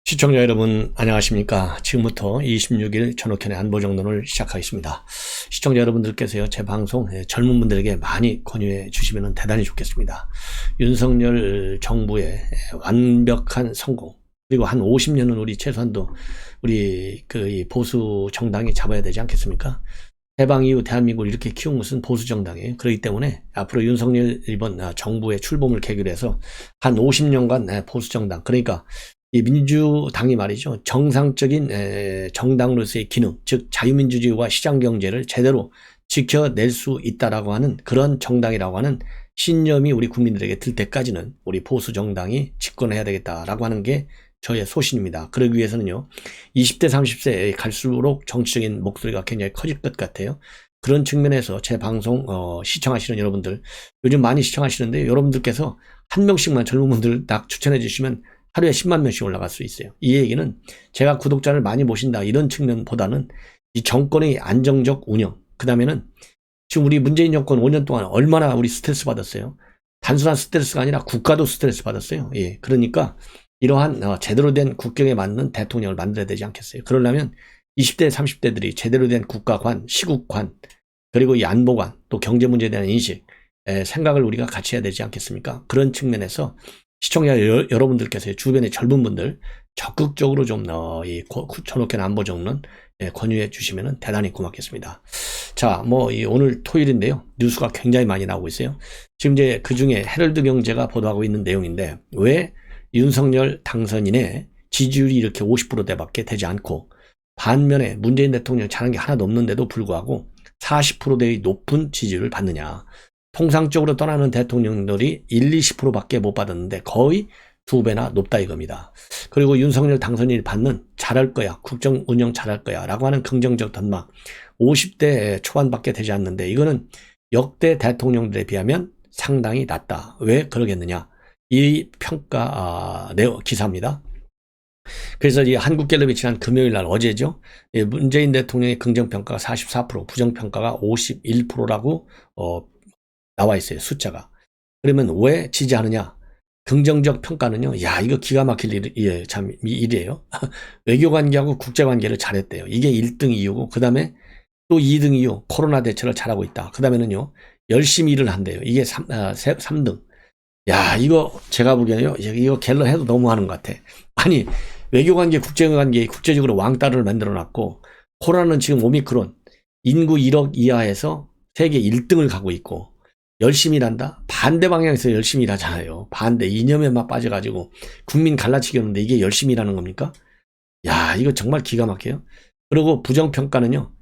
시청자 여러분 안녕하십니까. 지금부터 26일 전옥현의 안보정론을 시작하겠습니다. 시청자 여러분들께서요 제 방송 젊은 분들에게 많이 권유해 주시면 대단히 좋겠습니다. 윤석열 정부의 완벽한 성공, 그리고 한 50년은 우리 최소한도 우리 이 보수 정당이 잡아야 되지 않겠습니까? 해방 이후 대한민국을 이렇게 키운 것은 보수 정당이에요. 그렇기 때문에 앞으로 윤석열 이번 정부의 출범을 계기로 해서 한 50년간 보수 정당, 그러니까 이 민주당이 말이죠, 정상적인 정당으로서의 기능, 즉 자유민주주의와 시장경제를 제대로 지켜낼 수 있다라고 하는 그런 정당이라고 하는 신념이 우리 국민들에게 들 때까지는 우리 보수 정당이 집권해야 되겠다라고 하는 게 저의 소신입니다. 그러기 위해서는요, 20대 30세에 갈수록 정치적인 목소리가 굉장히 커질 것 같아요. 그런 측면에서 제 방송 시청하시는 여러분들, 요즘 많이 시청하시는데 여러분들께서 한 명씩만 젊은 분들 딱 추천해 주시면 하루에 10만 명씩 올라갈 수 있어요. 이 얘기는 제가 구독자를 많이 모신다 이런 측면보다는 이 정권의 안정적 운영, 그 다음에는 지금 우리 문재인 정권 5년 동안 얼마나 우리 스트레스 받았어요. 단순한 스트레스가 아니라 국가도 스트레스 받았어요. 예, 그러니까 이러한 제대로 된 국격에 맞는 대통령을 만들어야 되지 않겠어요. 그러려면 20대 30대들이 제대로 된 국가관, 시국관, 그리고 이 안보관, 또 경제 문제에 대한 인식, 생각을 우리가 같이 해야 되지 않겠습니까? 그런 측면에서 시청자 여러분들께서 주변의 젊은 분들 적극적으로 좀 이 전옥현 안보정론 권유해 주시면 대단히 고맙겠습니다. 자, 오늘 토요일인데요. 뉴스가 굉장히 많이 나오고 있어요. 지금 이제 그 중에 헤럴드 경제가 보도하고 있는 내용인데, 왜 윤석열 당선인의 지지율이 이렇게 50%대밖에 되지 않고 반면에 문재인 대통령 잘한 게 하나도 없는데도 불구하고 40%대의 높은 지지율을 받느냐. 통상적으로 떠나는 대통령들이 1, 20%밖에 못 받았는데 거의 2배나 높다 이겁니다. 그리고 윤석열 당선인이 받는 잘할 거야, 국정 운영 잘할 거야 라고 하는 긍정적 전망 50대 초반밖에 되지 않는데, 이거는 역대 대통령들에 비하면 상당히 낮다. 왜 그러겠느냐, 이 평가 기사입니다. 그래서 이 한국갤럽이 지난 금요일 날, 어제죠, 문재인 대통령의 긍정평가가 44%, 부정평가가 51%라고 나와 있어요, 숫자가. 그러면 왜 지지하느냐? 긍정적 평가는요, 야, 이거 기가 막힐 일이에요. 외교관계하고 국제관계를 잘했대요. 이게 1등 이유고, 그 다음에 또 2등 이유, 코로나 대처를 잘하고 있다. 그 다음에는요, 열심히 일을 한대요. 이게 3등. 야, 이거 제가 보기에는요, 이거 갤럽 해도 너무하는 것 같아. 아니, 외교관계, 국제관계, 국제적으로 왕따를 만들어 놨고, 코로나는 지금 오미크론, 인구 1억 이하에서 세계 1등을 가고 있고, 열심히 일한다? 반대 방향에서 열심히 일하잖아요. 반대 이념에만 빠져가지고 국민 갈라치기 하는데 이게 열심히 일하는 겁니까? 야, 이거 정말 기가 막혀요. 그리고 부정평가는요,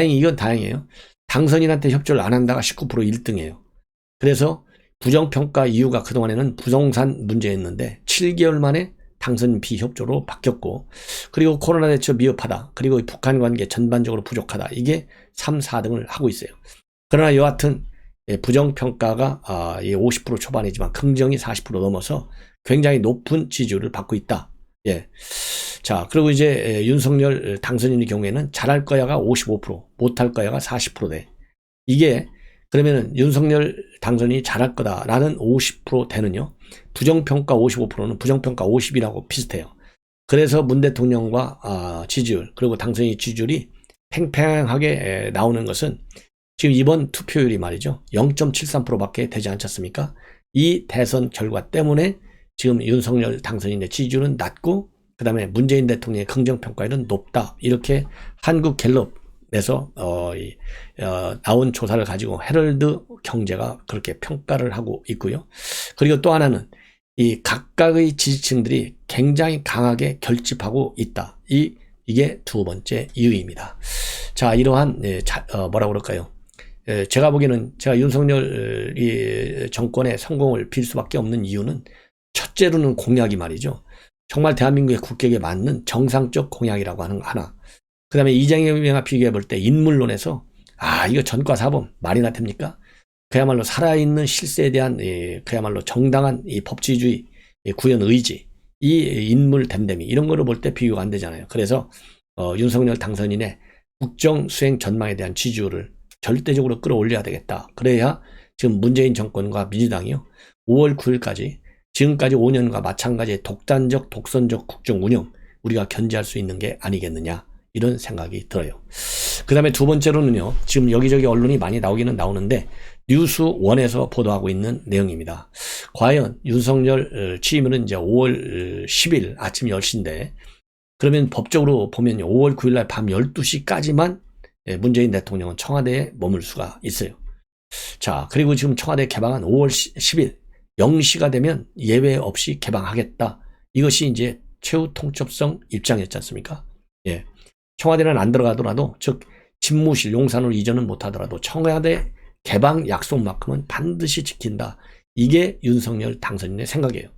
이건 다행이에요. 당선인한테 협조를 안 한다가 19% 1등이에요. 그래서 부정평가 이유가 그동안에는 부동산 문제였는데 7개월 만에 당선인 비협조로 바뀌었고, 그리고 코로나 대처 미흡하다, 그리고 북한 관계 전반적으로 부족하다, 이게 3, 4등을 하고 있어요. 그러나 여하튼 부정평가가 50% 초반이지만 긍정이 40% 넘어서 굉장히 높은 지지율을 받고 있다. 예. 자, 그리고 이제 윤석열 당선인의 경우에는 잘할 거야가 55%, 못할 거야가 40%대. 이게 그러면은 윤석열 당선인이 잘할 거다라는 50%대는요, 부정평가 55%는 부정평가 50이라고 비슷해요. 그래서 문 대통령과 지지율, 그리고 당선인 지지율이 팽팽하게 나오는 것은 지금 이번 투표율이 말이죠, 0.73%밖에 되지 않았습니까? 이 대선 결과 때문에 지금 윤석열 당선인의 지지율은 낮고, 그 다음에 문재인 대통령의 긍정평가율은 높다. 이렇게 한국갤럽에서 나온 조사를 가지고 헤럴드 경제가 그렇게 평가를 하고 있고요. 그리고 또 하나는 이 각각의 지지층들이 굉장히 강하게 결집하고 있다. 이게 두 번째 이유입니다. 자, 이러한 뭐라고 그럴까요? 제가 보기에는 제가 윤석열 정권의 성공을 빌 수밖에 없는 이유는, 첫째로는 공약이 말이죠, 정말 대한민국의 국격에 맞는 정상적 공약이라고 하는 거 하나. 그 다음에 이재명과 비교해 볼 때 인물론에서 이거 전과사범 말이나 됩니까? 그야말로 살아있는 실세에 대한 그야말로 정당한 이 법치주의, 구현 의지, 이 인물 댐댐이, 이런 거를 볼 때 비교가 안 되잖아요. 그래서 윤석열 당선인의 국정 수행 전망에 대한 지지율을 절대적으로 끌어올려야 되겠다. 그래야 지금 문재인 정권과 민주당이요, 5월 9일까지 지금까지 5년과 마찬가지의 독단적, 독선적 국정 운영, 우리가 견제할 수 있는 게 아니겠느냐, 이런 생각이 들어요. 그 다음에 두 번째로는요, 지금 여기저기 언론이 많이 나오기는 나오는데 뉴스원에서 보도하고 있는 내용입니다. 과연 윤석열 취임은 이제 5월 10일 아침 10시인데 그러면 법적으로 보면 5월 9일 날 밤 12시까지만 문재인 대통령은 청와대에 머물 수가 있어요. 자, 그리고 지금 청와대 개방한 5월 10일 0시가 되면 예외 없이 개방하겠다. 이것이 이제 최후 통첩성 입장이었지 않습니까? 예. 청와대는 안 들어가더라도, 즉 집무실 용산으로 이전은 못하더라도 청와대 개방 약속만큼은 반드시 지킨다. 이게 윤석열 당선인의 생각이에요.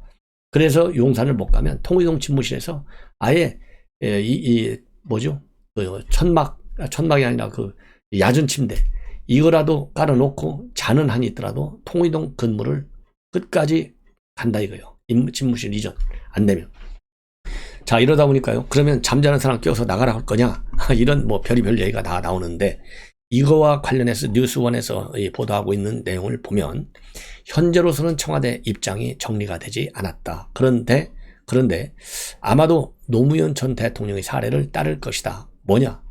그래서 용산을 못 가면 통의동 집무실에서 아예 뭐죠? 천막이 아니라 그 야전 침대 이거라도 깔아놓고 자는 한이 있더라도 통의동 근무를 끝까지 간다 이거예요. 집무실 이전 안 되면. 자, 이러다 보니까요, 그러면 잠자는 사람 깨워서 나가라 할 거냐, 이런 뭐 별의별 얘기가 다 나오는데, 이거와 관련해서 뉴스원에서 보도하고 있는 내용을 보면 현재로서는 청와대 입장이 정리가 되지 않았다. 그런데 아마도 노무현 전 대통령의 사례를 따를 것이다. 뭐냐?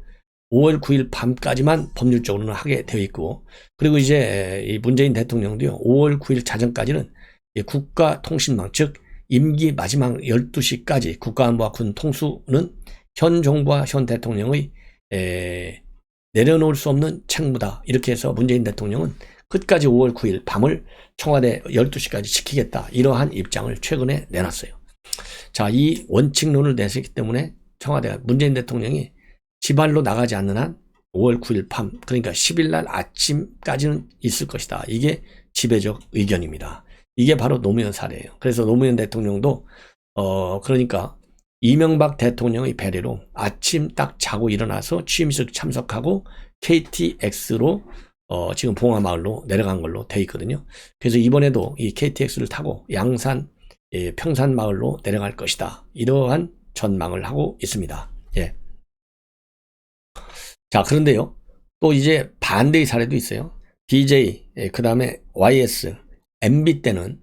5월 9일 밤까지만 법률적으로는 하게 되어 있고, 그리고 이제 이 문재인 대통령도요, 5월 9일 자정까지는 국가통신망, 즉 임기 마지막 12시까지 국가안보와 군 통수는 현 정부와 현 대통령의 내려놓을 수 없는 책무다. 이렇게 해서 문재인 대통령은 끝까지 5월 9일 밤을 청와대 12시까지 지키겠다. 이러한 입장을 최근에 내놨어요. 자, 이 원칙론을 내세웠기 때문에 청와대가 문재인 대통령이 지발로 나가지 않는 한 5월 9일 밤, 그러니까 10일 날 아침까지는 있을 것이다. 이게 지배적 의견입니다. 이게 바로 노무현 사례예요. 그래서 노무현 대통령도 그러니까 이명박 대통령의 배려로 아침 딱 자고 일어나서 취임식 참석하고 KTX로 지금 봉화마을로 내려간 걸로 돼 있거든요. 그래서 이번에도 이 KTX를 타고 양산 평산마을로 내려갈 것이다. 이러한 전망을 하고 있습니다. 예. 자, 그런데요, 또 이제 반대의 사례도 있어요. DJ, 그 다음에 YS, MB 때는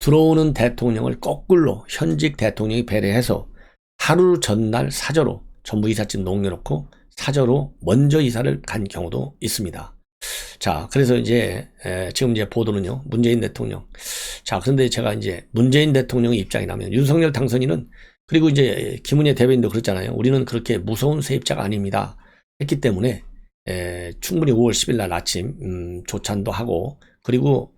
들어오는 대통령을 거꾸로 현직 대통령이 배려해서 하루 전날 사저로 전부 이삿짐 녹여놓고 사저로 먼저 이사를 간 경우도 있습니다. 자, 그래서 이제 지금 이제 보도는요, 문재인 대통령. 자, 그런데 제가 이제 문재인 대통령의 입장이라면 윤석열 당선인은, 그리고 이제 김은혜 대변인도 그랬잖아요. 우리는 그렇게 무서운 세입자가 아닙니다. 했기 때문에 충분히 5월 10일 날 아침 조찬도 하고, 그리고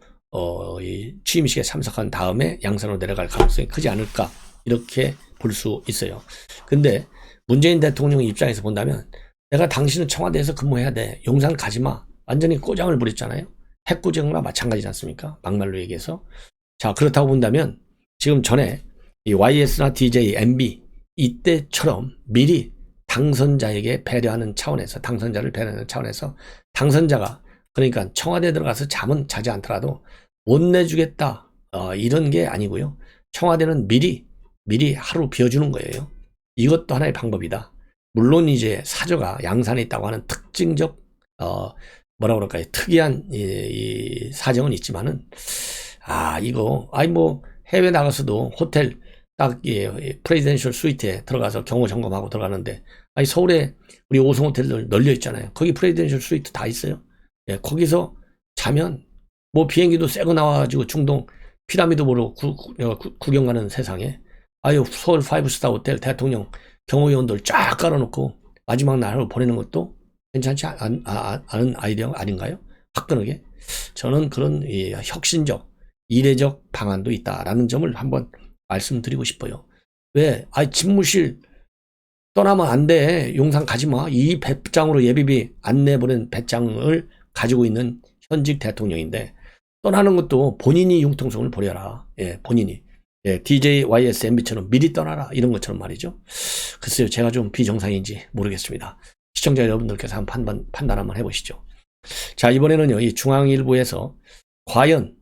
이 취임식에 참석한 다음에 양산으로 내려갈 가능성이 크지 않을까, 이렇게 볼 수 있어요. 근데 문재인 대통령의 입장에서 본다면, 내가 당신은 청와대에서 근무해야 돼, 용산 가지마, 완전히 꼬장을 부렸잖아요. 핵고쟁과 마찬가지지 않습니까? 막말로 얘기해서. 자, 그렇다고 본다면 지금 전에 이 YS나 DJ, MB 이때처럼 미리 당선자에게 배려하는 차원에서, 당선자를 배려하는 차원에서 당선자가, 그러니까 청와대에 들어가서 잠은 자지 않더라도 못 내주겠다, 이런 게 아니고요. 청와대는 미리 하루 비워주는 거예요. 이것도 하나의 방법이다. 물론 이제 사저가 양산에 있다고 하는 특징적 뭐라 그럴까요? 특이한 이 사정은 있지만은, 이거 뭐 해외 나가서도 호텔 딱 프레지덴셜 스위트에 들어가서 경호 점검하고 들어가는데, 서울에 우리 5성 호텔들 널려 있잖아요. 거기 프레지덴셜 스위트 다 있어요. 예, 거기서 자면 뭐 비행기도 새거 나와가지고 중동 피라미드 보러 구경 가는 세상에, 서울 5스타 호텔 대통령 경호요원들 쫙 깔아놓고 마지막 날을 보내는 것도 괜찮지 않은 아이디어 아닌가요? 화끈하게. 저는 그런 혁신적, 이례적 방안도 있다라는 점을 한번 말씀드리고 싶어요. 왜? 집무실 떠나면 안 돼. 용산 가지 마. 이 배짱으로 예비비 안 내보낸 배짱을 가지고 있는 현직 대통령인데, 떠나는 것도 본인이 융통성을 부려라. 예, 본인이. 예, DJ, YS, MB처럼 미리 떠나라. 이런 것처럼 말이죠. 글쎄요, 제가 좀 비정상인지 모르겠습니다. 시청자 여러분들께서 한번 판단 한번 해보시죠. 자, 이번에는요, 이 중앙일보에서 과연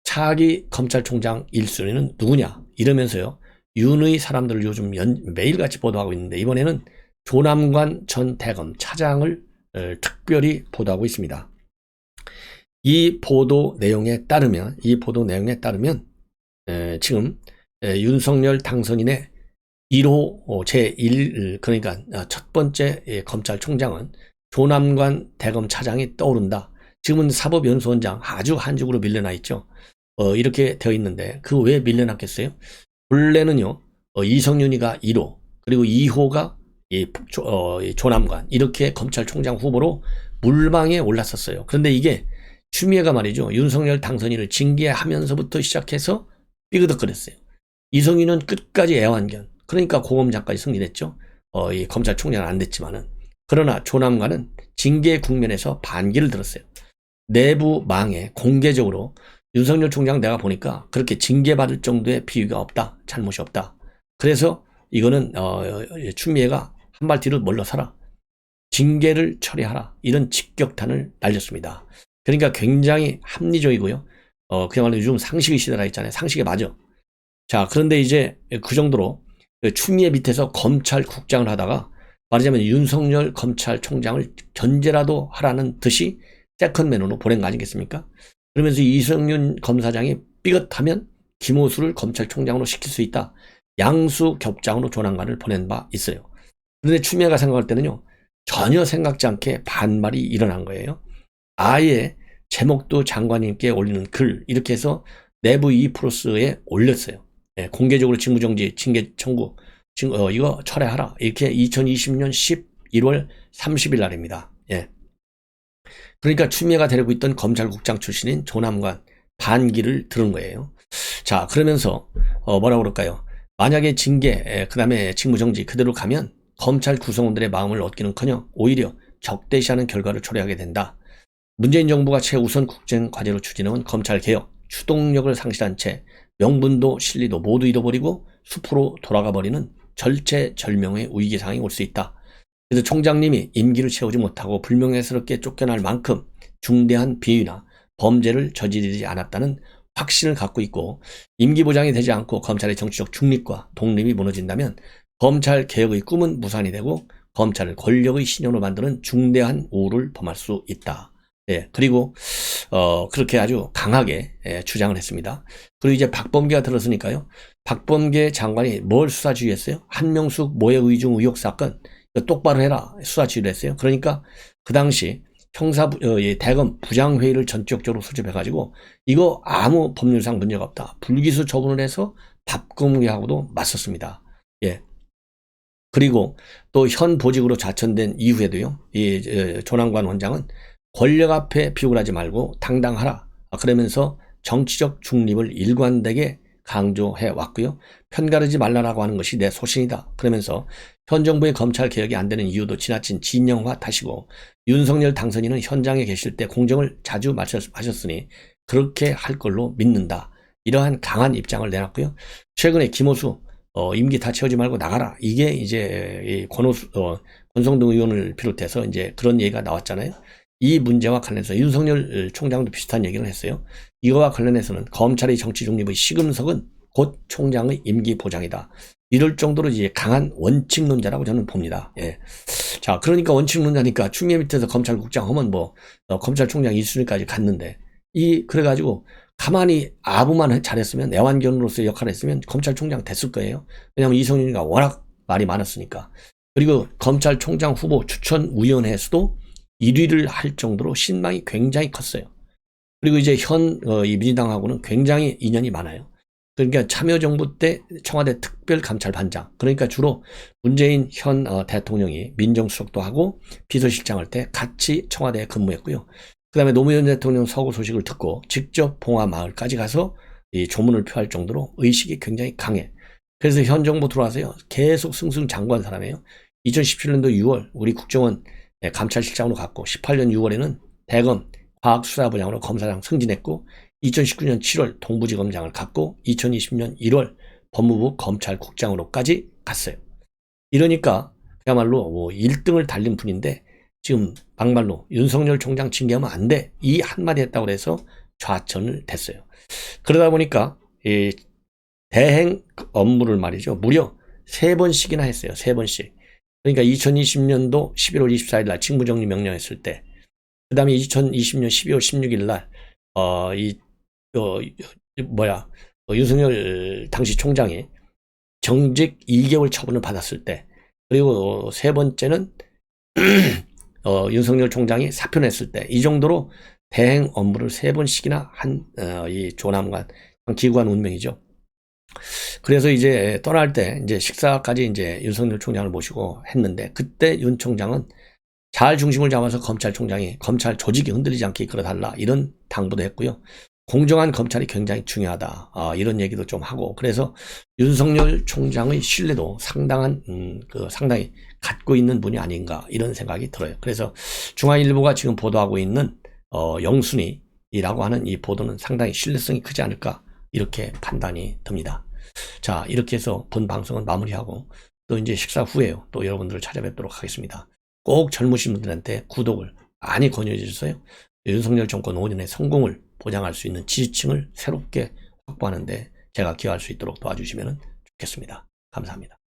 차기 검찰총장 1순위는 누구냐, 이러면서요, 윤의 사람들을 요즘 매일같이 보도하고 있는데, 이번에는 조남관 전 대검 차장을 특별히 보도하고 있습니다. 이 보도 내용에 따르면 지금 윤석열 당선인의 1호 제1 그러니까 첫 번째 검찰총장은 조남관 대검차장이 떠오른다. 지금은 사법연수원장 아주 한쪽으로 밀려나 있죠. 이렇게 되어 있는데 그 왜 밀려났겠어요? 본래는요 이성윤이가 1호 그리고 2호가 조남관 이렇게 검찰총장 후보로 물망에 올랐었어요. 그런데 이게 추미애가 말이죠 윤석열 당선인을 징계하면서부터 시작해서 삐그덕거렸어요. 이성윤은 끝까지 애완견 그러니까 고검장까지 승진했죠. 이 검찰총장은 안 됐지만은 그러나 조남관은 징계 국면에서 반기를 들었어요. 내부 망에 공개적으로 윤석열 총장 내가 보니까 그렇게 징계받을 정도의 비위가 없다. 잘못이 없다. 그래서 이거는 추미애가 한 발 뒤로 물러서라. 징계를 처리하라. 이런 직격탄을 날렸습니다. 그러니까 굉장히 합리적이고요. 그야말로 요즘 상식의 시대라 했잖아요. 상식에 맞아. 자, 그런데 이제 그 정도로 추미애 밑에서 검찰국장을 하다가 말하자면 윤석열 검찰총장을 견제라도 하라는 듯이 세컨맨으로 보낸 거 아니겠습니까? 그러면서 이성윤 검사장이 삐끗하면 김호수를 검찰총장으로 시킬 수 있다. 양수겹장으로 조남관을 보낸 바 있어요. 그런데 추미애가 생각할 때는요. 전혀 생각지 않게 반말이 일어난 거예요. 아예 제목도 장관님께 올리는 글 이렇게 해서 내부 2+에 올렸어요. 공개적으로 직무정지, 징계 청구, 이거 철회하라. 이렇게 2020년 11월 30일 날입니다. 예. 그러니까 추미애가 데리고 있던 검찰국장 출신인 조남관 반기를 들은 거예요. 자, 그러면서 뭐라고 그럴까요? 만약에 징계, 그 다음에 직무정지 그대로 가면 검찰 구성원들의 마음을 얻기는커녕 오히려 적대시하는 결과를 초래하게 된다. 문재인 정부가 최우선 국정 과제로 추진해온 검찰개혁, 추동력을 상실한 채 명분도 실리도 모두 잃어버리고 숲으로 돌아가버리는 절체절명의 위기 상황이 올 수 있다. 그래서 총장님이 임기를 채우지 못하고 불명예스럽게 쫓겨날 만큼 중대한 비위나 범죄를 저지르지 않았다는 확신을 갖고 있고 임기 보장이 되지 않고 검찰의 정치적 중립과 독립이 무너진다면 검찰 개혁의 꿈은 무산이 되고 검찰을 권력의 신용으로 만드는 중대한 우를 범할 수 있다. 예, 그리고 그렇게 아주 강하게 주장을 했습니다. 그리고 이제 박범계가 들었으니까요. 박범계 장관이 뭘 수사 지휘했어요? 한명숙 모해 의중 의혹 사건 똑바로 해라 수사 지휘를 했어요. 그러니까 그 당시 대검 부장회의를 전격적으로 소집해가지고 이거 아무 법률상 문제가 없다. 불기소 처분을 해서 박범계하고도 맞섰습니다. 예. 그리고 또 현 보직으로 좌천된 이후에도요. 이 조남관 원장은 권력 앞에 비굴하지 말고 당당하라. 그러면서 정치적 중립을 일관되게 강조해 왔고요. 편가르지 말라라고 하는 것이 내 소신이다. 그러면서 현 정부의 검찰 개혁이 안 되는 이유도 지나친 진영화 탓이고 윤석열 당선인은 현장에 계실 때 공정을 자주 마셨으니 그렇게 할 걸로 믿는다. 이러한 강한 입장을 내놨고요. 최근에 김호수 임기 다 채우지 말고 나가라. 이게 이제 권성동 의원을 비롯해서 이제 그런 얘기가 나왔잖아요. 이 문제와 관련해서 윤석열 총장도 비슷한 얘기를 했어요. 이거와 관련해서는 검찰의 정치 중립의 시금석은 곧 총장의 임기 보장이다. 이럴 정도로 이제 강한 원칙론자라고 저는 봅니다. 예. 자, 그러니까 원칙론자니까 추미애 밑에서 검찰국장 하면 검찰총장 1순위까지 갔는데 그래가지고 가만히 아부만 잘했으면 애완견으로서의 역할을 했으면 검찰총장 됐을 거예요. 왜냐하면 이성윤이가 워낙 말이 많았으니까. 그리고 검찰총장 후보 추천위원회에서도 1위를 할 정도로 신망이 굉장히 컸어요. 그리고 이제 이 민주당하고는 굉장히 인연이 많아요. 그러니까 참여정부 때 청와대 특별감찰반장, 그러니까 주로 문재인 현 대통령이 민정수석도 하고 비서실장 할 때 같이 청와대에 근무했고요. 그 다음에 노무현 대통령 서거 소식을 듣고 직접 봉화마을까지 가서 이 조문을 표할 정도로 의식이 굉장히 강해. 그래서 현 정부 들어와서요. 계속 승승장구한 사람이에요. 2017년도 6월 우리 국정원 감찰실장으로 갔고 18년 6월에는 대검 과학수사부장으로 검사장 승진했고 2019년 7월 동부지검장을 갔고 2020년 1월 법무부 검찰국장으로까지 갔어요. 이러니까 그야말로 1등을 달린 분인데 지금 막말로 윤석열 총장 징계하면 안 돼. 이 한마디 했다고 해서 좌천을 됐어요. 그러다 보니까 이 대행 업무를 말이죠. 무려 3번씩이나 했어요. 3번씩. 그러니까 2020년도 11월 24일 날 직무정지 명령했을 때, 그 다음에 2020년 12월 16일 날, 윤석열 당시 총장이 정직 2개월 처분을 받았을 때, 그리고 세 번째는 윤석열 총장이 사표 냈을 때, 이 정도로 대행 업무를 3번씩이나 한 이 조남관 기구한 운명이죠. 그래서 이제 떠날 때 이제 식사까지 이제 윤석열 총장을 모시고 했는데, 그때 윤 총장은 잘 중심을 잡아서 검찰총장이 검찰 조직이 흔들리지 않게 이끌어달라, 이런 당부도 했고요. 공정한 검찰이 굉장히 중요하다, 이런 얘기도 좀 하고, 그래서 윤석열 총장의 신뢰도 상당한 상당히 갖고 있는 분이 아닌가, 이런 생각이 들어요. 그래서 중앙일보가 지금 보도하고 있는 영순위라고 하는 이 보도는 상당히 신뢰성이 크지 않을까, 이렇게 판단이 듭니다. 자, 이렇게 해서 본 방송은 마무리하고, 또 이제 식사 후에요, 또 여러분들을 찾아뵙도록 하겠습니다. 꼭 젊으신 분들한테 구독을 많이 권유해 주세요. 윤석열 정권 5년의 성공을 보장할 수 있는 지지층을 새롭게 확보하는데 제가 기여할 수 있도록 도와주시면 좋겠습니다. 감사합니다.